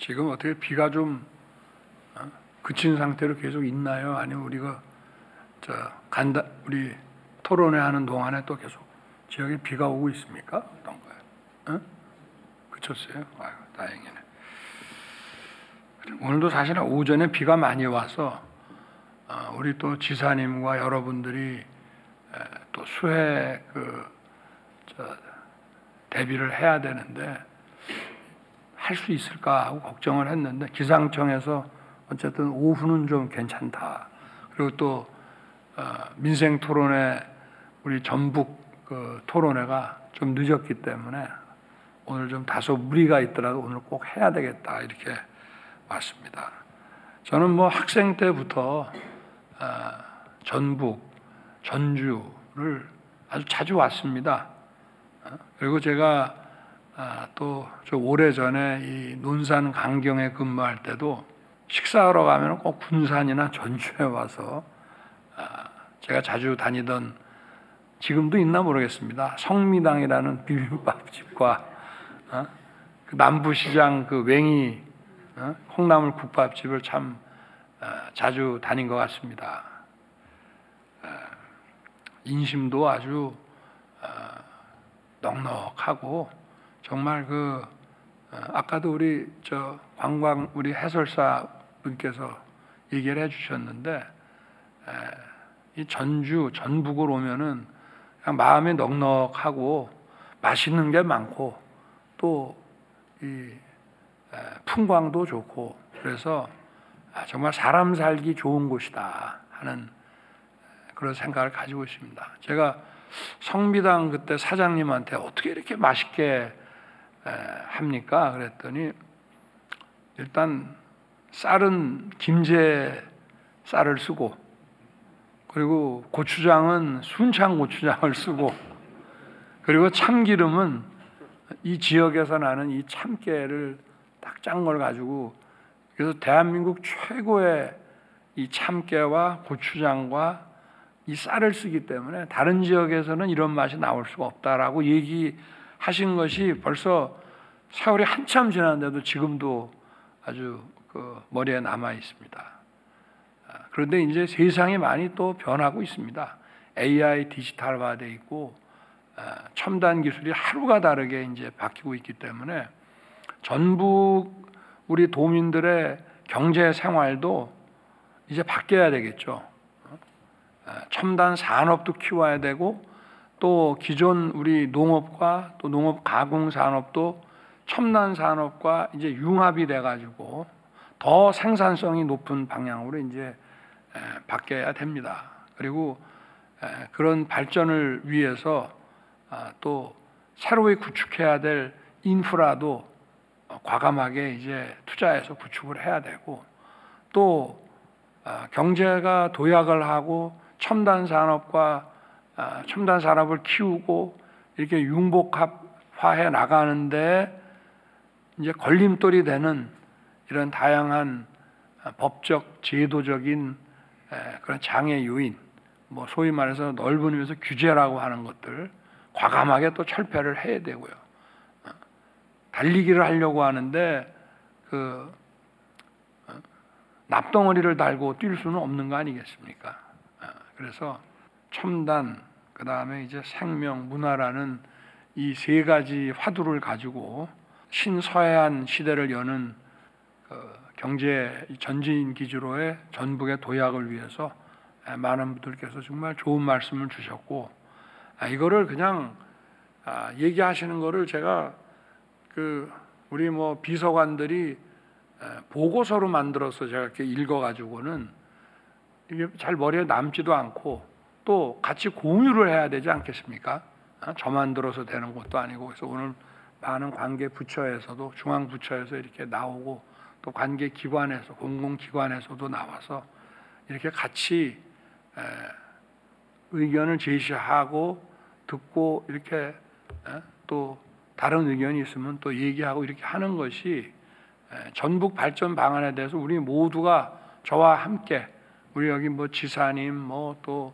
지금 어떻게 비가 좀 그친 상태로 계속 있나요? 아니면 우리가 우리 토론회 하는 동안에 또 계속 지역에 비가 오고 있습니까? 어떤가요? 그쳤어요? 아유, 다행이네. 오늘도 사실은 오전에 비가 많이 와서 우리 또 지사님과 여러분들이 또 수해 대비를 해야 되는데 할 수 있을까 하고 걱정을 했는데 기상청에서 어쨌든 오후는 좀 괜찮다. 그리고 또 민생 토론회 우리 전북 토론회가 좀 늦었기 때문에 오늘 좀 다소 무리가 있더라도 오늘 꼭 해야 되겠다 이렇게 왔습니다. 저는 뭐 학생 때부터 전북, 전주를 아주 자주 왔습니다. 그리고 제가 또 좀 오래전에 이 논산 강경에 근무할 때도 식사하러 가면 꼭 군산이나 전주에 와서 제가 자주 다니던, 지금도 있나 모르겠습니다, 성미당이라는 비빔밥집과 그 남부시장 그 웽이 콩나물 국밥집을 참 자주 다닌 것 같습니다. 인심도 아주 넉넉하고 정말 아까도 우리 관광 우리 해설사 분께서 얘기를 해주셨는데 이 전북을 오면은 그냥 마음이 넉넉하고 맛있는 게 많고 또 이 풍광도 좋고 그래서 정말 사람 살기 좋은 곳이다 하는 그런 생각을 가지고 있습니다. 제가 성미당 그때 사장님한테 어떻게 이렇게 맛있게 합니까? 그랬더니 일단 쌀은 김제 쌀을 쓰고 그리고 고추장은 순창 고추장을 쓰고 그리고 참기름은 이 지역에서 나는 이 참깨를 딱 짠 걸 가지고 그래서 대한민국 최고의 이 참깨와 고추장과 이 쌀을 쓰기 때문에 다른 지역에서는 이런 맛이 나올 수가 없다라고 얘기하신 것이 벌써 세월이 한참 지났는데도 지금도 아주 머리에 남아 있습니다. 그런데 이제 세상이 많이 또 변하고 있습니다. AI 디지털화되어 있고 첨단 기술이 하루가 다르게 이제 바뀌고 있기 때문에 전북 우리 도민들의 경제 생활도 이제 바뀌어야 되겠죠. 첨단 산업도 키워야 되고 또 기존 우리 농업과 또 농업 가공 산업도 첨단 산업과 이제 융합이 돼 가지고 더 생산성이 높은 방향으로 이제 바뀌어야 됩니다. 그리고 그런 발전을 위해서 또 새로이 구축해야 될 인프라도 과감하게 이제 투자해서 구축을 해야 되고 또 경제가 도약을 하고 첨단 산업과 첨단 산업을 키우고 이렇게 융복합화해 나가는데 이제 걸림돌이 되는 이런 다양한 법적 제도적인 그런 장애 요인, 뭐 소위 말해서 넓은 의미에서 규제라고 하는 것들 과감하게 또 철폐를 해야 되고요. 달리기를 하려고 하는데 납덩어리를 달고 뛸 수는 없는 거 아니겠습니까? 그래서 첨단, 그 다음에 이제 생명, 문화라는 이 세 가지 화두를 가지고 신서해안 시대를 여는 경제 전진 기지로의 전북의 도약을 위해서 많은 분들께서 정말 좋은 말씀을 주셨고 이거를 그냥 얘기하시는 거를 제가 우리 뭐 비서관들이 보고서로 만들어서 제가 이렇게 읽어가지고는 이게 잘 머리에 남지도 않고 또 같이 공유를 해야 되지 않겠습니까? 저만 들어서 되는 것도 아니고 그래서 오늘 많은 관계 부처에서도 중앙 부처에서 이렇게 나오고 또 관계 기관에서 공공기관에서도 나와서 이렇게 같이 의견을 제시하고 듣고 이렇게 또 다른 의견이 있으면 또 얘기하고 이렇게 하는 것이 전북 발전 방안에 대해서 우리 모두가 저와 함께 우리 여기 뭐 지사님 뭐 또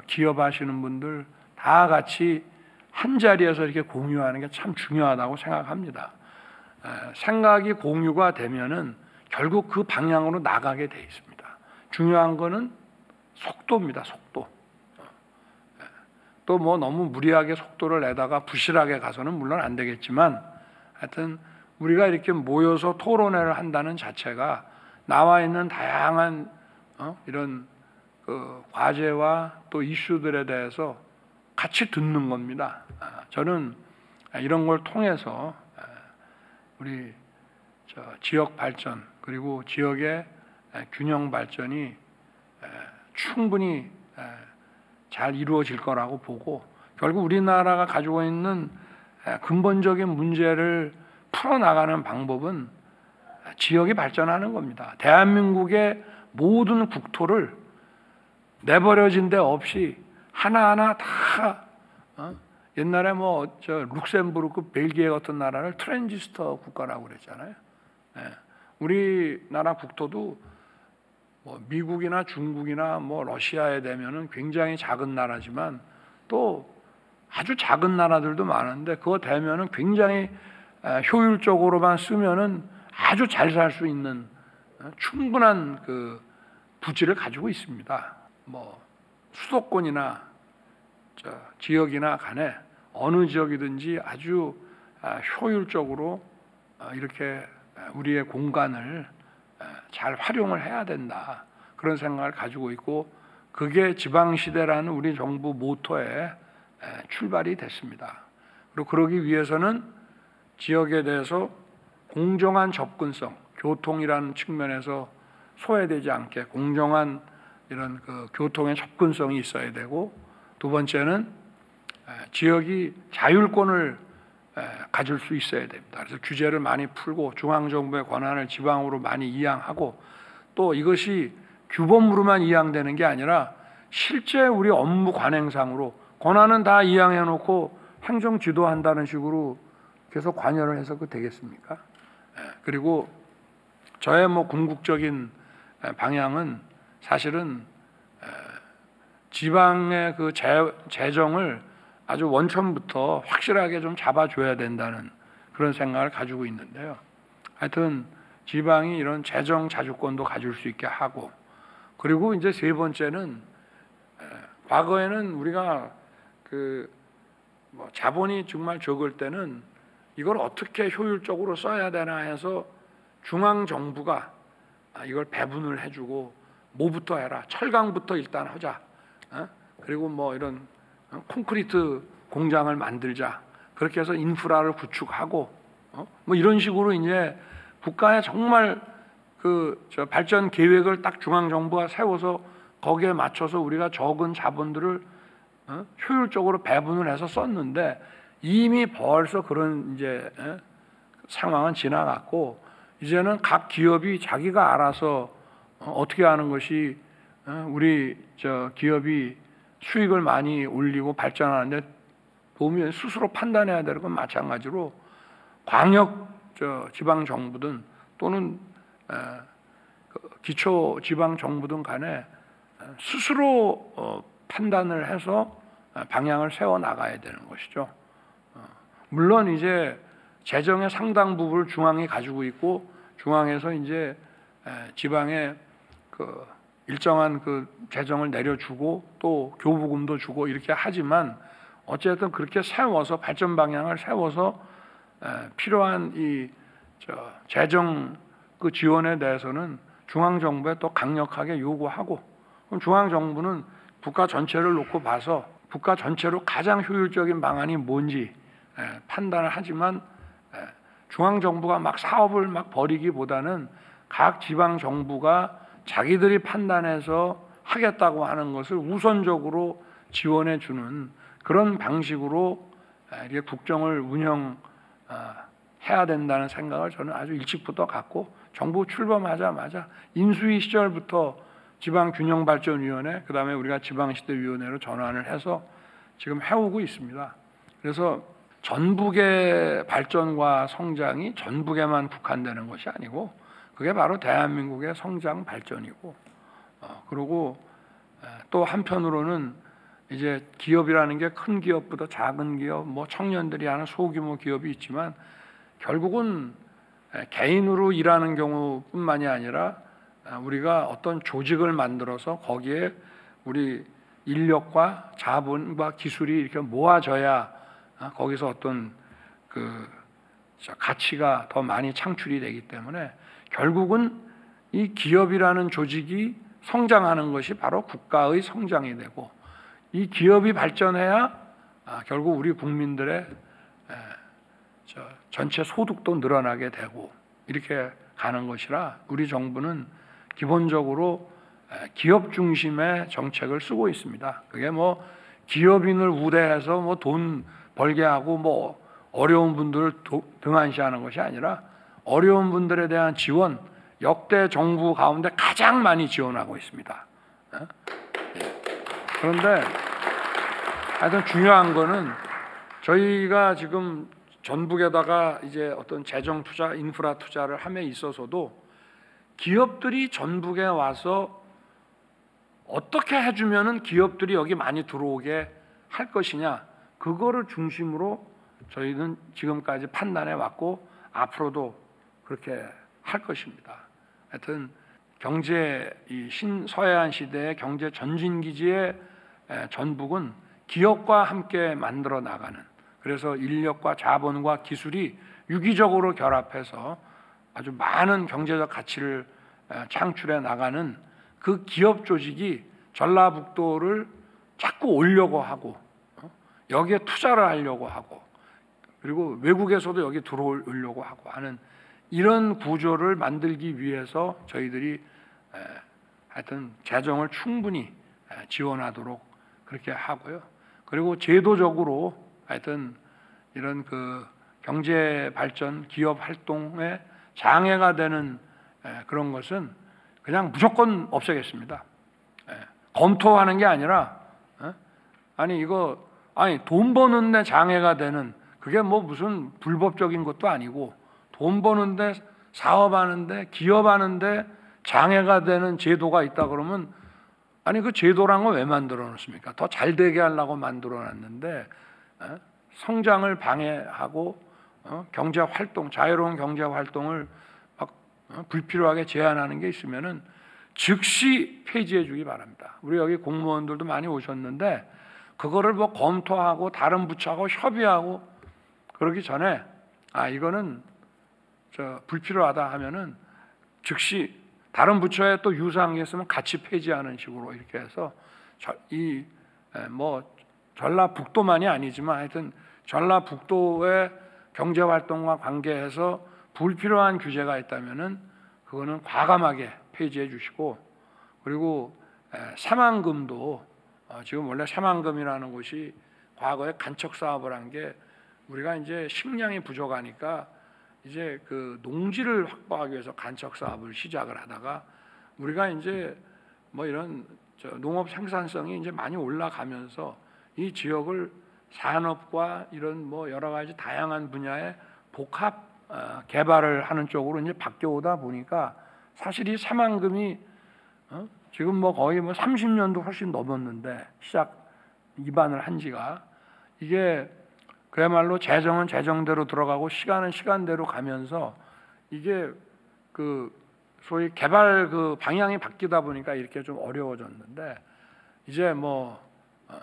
기업하시는 분들 다 같이 한 자리에서 이렇게 공유하는 게 참 중요하다고 생각합니다. 생각이 공유가 되면은 결국 그 방향으로 나가게 돼 있습니다. 중요한 거는 속도입니다. 속도. 또 뭐 너무 무리하게 속도를 내다가 부실하게 가서는 물론 안 되겠지만, 하여튼 우리가 이렇게 모여서 토론회를 한다는 자체가 나와 있는 다양한 이런 그 과제와 또 이슈들에 대해서 같이 듣는 겁니다. 저는 이런 걸 통해서 우리 지역 발전 그리고 지역의 균형 발전이 충분히 잘 이루어질 거라고 보고, 결국 우리나라가 가지고 있는 근본적인 문제를 풀어나가는 방법은 지역이 발전하는 겁니다. 대한민국의 모든 국토를 내버려진 데 없이 하나하나 다 옛날에 뭐 룩셈부르크, 벨기에 같은 나라를 트랜지스터 국가라고 그랬잖아요. 우리나라 국토도 뭐 미국이나 중국이나 뭐 러시아에 되면은 굉장히 작은 나라지만 또 아주 작은 나라들도 많은데 그거 되면은 굉장히 효율적으로만 쓰면은 아주 잘 살 수 있는 충분한 그 부지를 가지고 있습니다. 뭐 수도권이나 지역이나 간에 어느 지역이든지 아주 효율적으로 이렇게 우리의 공간을 잘 활용을 해야 된다, 그런 생각을 가지고 있고, 그게 지방시대라는 우리 정부 모토의 출발이 됐습니다. 그리고 그러기 위해서는 지역에 대해서 공정한 접근성, 교통이라는 측면에서 소외되지 않게 공정한 이런 그 교통의 접근성이 있어야 되고, 두 번째는 지역이 자율권을 가질 수 있어야 됩니다. 그래서 규제를 많이 풀고 중앙정부의 권한을 지방으로 많이 이양하고, 또 이것이 규범으로만 이양되는 게 아니라 실제 우리 업무 관행상으로 권한은 다 이양해 놓고 행정 지도한다는 식으로 계속 관여를 해서 그 되겠습니까? 그리고 저의 뭐 궁극적인 방향은 사실은 지방의 그 재정을 아주 원천부터 확실하게 좀 잡아줘야 된다는 그런 생각을 가지고 있는데요. 하여튼 지방이 이런 재정 자주권도 가질 수 있게 하고, 그리고 이제 세 번째는 과거에는 우리가 그 뭐 자본이 정말 적을 때는 이걸 어떻게 효율적으로 써야 되나 해서 중앙 정부가 이걸 배분을 해주고 뭐부터 해라, 철강부터 일단 하자, 그리고 뭐 이런 콘크리트 공장을 만들자, 그렇게 해서 인프라를 구축하고 뭐 이런 식으로 이제 국가의 정말 그 발전 계획을 딱 중앙 정부가 세워서 거기에 맞춰서 우리가 적은 자본들을 효율적으로 배분을 해서 썼는데, 이미 벌써 그런 이제 상황은 지나갔고, 이제는 각 기업이 자기가 알아서 어떻게 하는 것이 우리 기업이 수익을 많이 올리고 발전하는데 도움이 스스로 판단해야 되는 건 마찬가지로 광역 지방 정부든 또는 기초 지방 정부든 간에 스스로 판단을 해서 방향을 세워 나가야 되는 것이죠. 물론 이제 재정의 상당 부분을 중앙이 가지고 있고, 중앙에서 이제 지방에 그 일정한 그 재정을 내려주고 또 교부금도 주고 이렇게 하지만, 어쨌든 그렇게 세워서 발전 방향을 세워서 필요한 이 재정 그 지원에 대해서는 중앙 정부에 또 강력하게 요구하고, 그럼 중앙 정부는 국가 전체를 놓고 봐서 국가 전체로 가장 효율적인 방안이 뭔지 판단을 하지만, 중앙 정부가 막 사업을 막 벌이기보다는 각 지방 정부가 자기들이 판단해서 하겠다고 하는 것을 우선적으로 지원해 주는 그런 방식으로 이렇게 국정을 운영해야 된다는 생각을 저는 아주 일찍부터 갖고, 정부 출범하자마자 인수위 시절부터 지방균형발전위원회, 그다음에 우리가 지방시대위원회로 전환을 해서 지금 해오고 있습니다. 그래서 전북의 발전과 성장이 전북에만 국한되는 것이 아니고 그게 바로 대한민국의 성장 발전이고, 그리고 또 한편으로는 이제 기업이라는 게 큰 기업보다 작은 기업, 뭐 청년들이 하는 소규모 기업이 있지만 결국은 개인으로 일하는 경우뿐만이 아니라 우리가 어떤 조직을 만들어서 거기에 우리 인력과 자본과 기술이 이렇게 모아져야 거기서 어떤 그 가치가 더 많이 창출이 되기 때문에 결국은 이 기업이라는 조직이 성장하는 것이 바로 국가의 성장이 되고, 이 기업이 발전해야 결국 우리 국민들의 전체 소득도 늘어나게 되고 이렇게 가는 것이라, 우리 정부는 기본적으로 기업 중심의 정책을 쓰고 있습니다. 그게 뭐 기업인을 우대해서 뭐 돈 벌게 하고 뭐 어려운 분들을 등한시하는 것이 아니라 어려운 분들에 대한 지원, 역대 정부 가운데 가장 많이 지원하고 있습니다. 그런데 하여튼 중요한 거는 저희가 지금 전북에다가 이제 어떤 재정 투자, 인프라 투자를 함에 있어서도 기업들이 전북에 와서 어떻게 해주면은 기업들이 여기 많이 들어오게 할 것이냐, 그거를 중심으로 저희는 지금까지 판단해 왔고 앞으로도 그렇게 할 것입니다. 하여튼 경제, 이 신서해안 시대의 경제 전진기지의 전북은 기업과 함께 만들어 나가는, 그래서 인력과 자본과 기술이 유기적으로 결합해서 아주 많은 경제적 가치를 창출해 나가는 그 기업 조직이 전라북도를 자꾸 오려고 하고 여기에 투자를 하려고 하고 그리고 외국에서도 여기 들어오려고 하고 하는 이런 구조를 만들기 위해서 저희들이 하여튼 재정을 충분히 지원하도록 그렇게 하고요. 그리고 제도적으로 하여튼 이런 그 경제 발전, 기업 활동에 장애가 되는 그런 것은 그냥 무조건 없애겠습니다. 검토하는 게 아니라 아니 이거 돈 버는데 장애가 되는, 그게 뭐 무슨 불법적인 것도 아니고 돈 버는데 사업하는데 기업하는데 장애가 되는 제도가 있다 그러면 아니 그 제도란 건 왜 만들어 놓습니까? 더 잘 되게 하려고 만들어 놨는데 성장을 방해하고 경제 활동, 자유로운 경제 활동을 막 불필요하게 제한하는 게 있으면은 즉시 폐지해 주기 바랍니다. 우리 여기 공무원들도 많이 오셨는데 그거를 뭐 검토하고 다른 부처하고 협의하고 그러기 전에 이거는 불필요하다 하면은 즉시 다른 부처에 또 유사한 게 있으면 같이 폐지하는 식으로 이렇게 해서 이 뭐 전라북도만이 아니지만 하여튼 전라북도의 경제 활동과 관계해서 불필요한 규제가 있다면은 그거는 과감하게 폐지해 주시고, 그리고 새만금도 지금 원래 새만금이라는 곳이 과거에 간척 사업을 한 게 우리가 이제 식량이 부족하니까 이제 그 농지를 확보하기 위해서 간척 사업을 시작을 하다가 우리가 이제 뭐 이런 농업 생산성이 이제 많이 올라가면서 이 지역을 산업과 이런 뭐 여러 가지 다양한 분야의 복합 개발을 하는 쪽으로 이제 바뀌어오다 보니까 사실 이 새만금이 지금 뭐 거의 뭐 30년도 훨씬 넘었는데 시작 입안을 한 지가, 이게 그야말로 재정은 재정대로 들어가고 시간은 시간대로 가면서 이게 그 소위 개발 그 방향이 바뀌다 보니까 이렇게 좀 어려워졌는데, 이제 뭐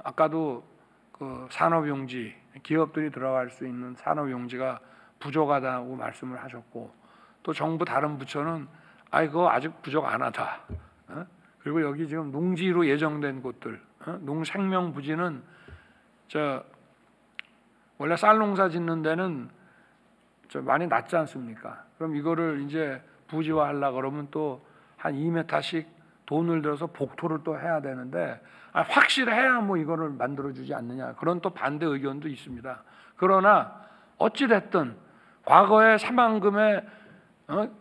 아까도 그 산업용지, 기업들이 들어갈 수 있는 산업용지가 부족하다고 말씀을 하셨고, 또 정부 다른 부처는 그거 아직 부족 안 하다. 그리고 여기 지금 농지로 예정된 곳들, 농생명부지는 원래 쌀 농사 짓는 데는 많이 낮지 않습니까? 그럼 이거를 이제 부지화하려 그러면 또 한 2m씩 돈을 들여서 복토를 또 해야 되는데 확실해야 뭐 이거를 만들어주지 않느냐, 그런 또 반대 의견도 있습니다. 그러나 어찌 됐든 과거에 새만금에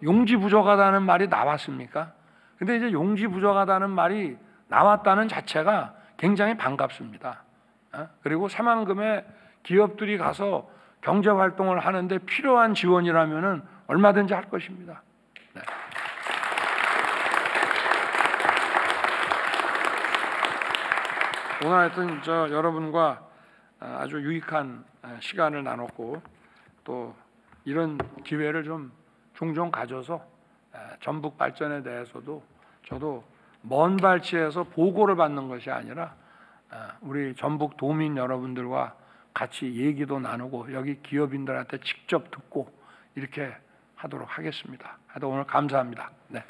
용지 부족하다는 말이 나왔습니까? 근데 이제 용지 부족하다는 말이 나왔다는 자체가 굉장히 반갑습니다. 그리고 새만금에 기업들이 가서 경제 활동을 하는데 필요한 지원이라면은 얼마든지 할 것입니다. 네. 오늘 하여튼 여러분과 아주 유익한 시간을 나눴고 또 이런 기회를 좀 종종 가져서 전북 발전에 대해서도 저도 먼 발치에서 보고를 받는 것이 아니라 우리 전북 도민 여러분들과 같이 얘기도 나누고 여기 기업인들한테 직접 듣고 이렇게 하도록 하겠습니다. 하여튼 오늘 감사합니다. 네.